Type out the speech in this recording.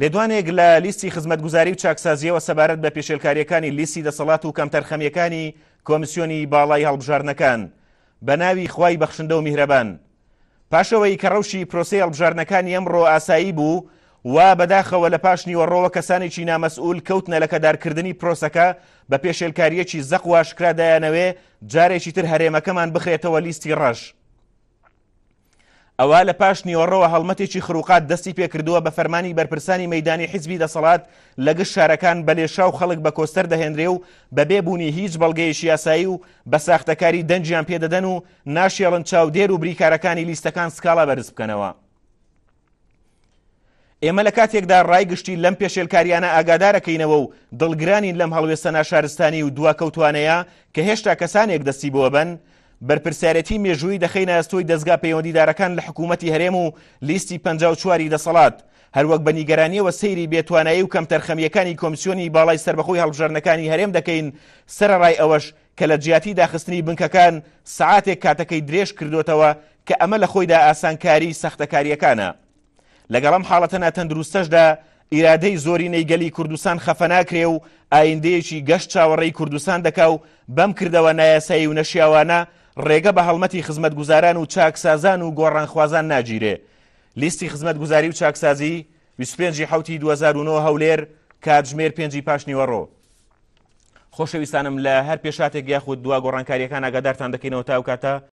لێدوانێک لە لیستی خزمەتگوزاری و چاکسازیەوە سەبارەت بە پێشێلکاریەکانی لیستی دەسەڵات و کەمتەرخەمیەکانی کۆمیسیۆنی باڵای هەڵبژاردنەکان بە ناوی خوای بەخشندە و میهرەبان. پاشەوەی کە ڕەوشی پرۆسەی هەڵبژاردنەکانی ئەمڕۆ ئاسایی بوو و بەداخەوە لە پاش نیوەڕۆوە کەسانێکی نامەسئول کەوتنە لە کەدارکردنی پرۆسەکە بە پێشێلکاریەکی زەق و ئاشکرا دایانەوێ جارێکی تر هەرێمەکەمان بخرێتەوە لیستی ڕەش. ئەوە لە پاش نیوەڕۆوە هەڵمەتێکی خروقات دەستی پێکردووە بە فەرمانی بەرپرسانی مەیدانی حیزبی دەسەڵات لە گشت شارەکان بە لێشاو خەڵک بە کۆستەر دەهێنرێ و بە بێبوونی هیچ بەڵگەیەکی یاسایی و بە ساختەکاری دەنجیان پێدەدەن و ناشێڵن چاودێر و بریکارەکانی لیستەکان سکاڵا بەرز بکەنەوە. ئێمە لە کاتێکدا ڕایگشتی لەم پێشێلکاریانە ئاگادارەکەینەوە و دڵگرانین لەم هەڵوێستە ناشارستانی و دواکەوتوانەیە کە هێشتا کەسانێک دەستی بۆ بن. بەرپرسیارەتی مێژووی دەخەینە ئەستۆی دەستگا پەیوەندیدارەکان لە حکوومەتی هەرێم و لیستی 54 دەسەڵات هەروەک بە نیگەرانیەوە سەیری بێتوانایی و کەمتەرخەمیەکانی کۆمیسیۆنی باڵای سەربەخۆی هەڵبژاردنەکانی هەرێم دەکەین سەرەڕای ئەوەش کە لە جیاتی داخستنی بنکەکان سەعاتێک کاتەکەی درێژ کردوتەوە کە ئەمە لە خۆیدا ئاسانکاری سەختەکاریەکانە. لەگەڵ ئەم حاڵەتە تەندروستەشدا ئیرادەی زۆری نەیگەلی کوردستان خەفە ناکرێ و ئایندەیەکی گەشت چاوەڕێی کوردستان دەکا و بەم کردەوە نایاسایی و نەشیاوانە ڕێگە بە هەڵمەتی خزمەتگوزاران و چاکسازان و گۆڕانخوازان ناگیرێ. لیستی خزمەتگوزاری و چاکسازی 25/7/2009 هەولێر کاتژمێر 5 پاش نیوەڕۆ. خۆشەویستانم لە هەر پێشاتێک یاخود دوا گۆڕانکاریەکان ئاگادارتان دەکەینەوە تا ئەو کاتە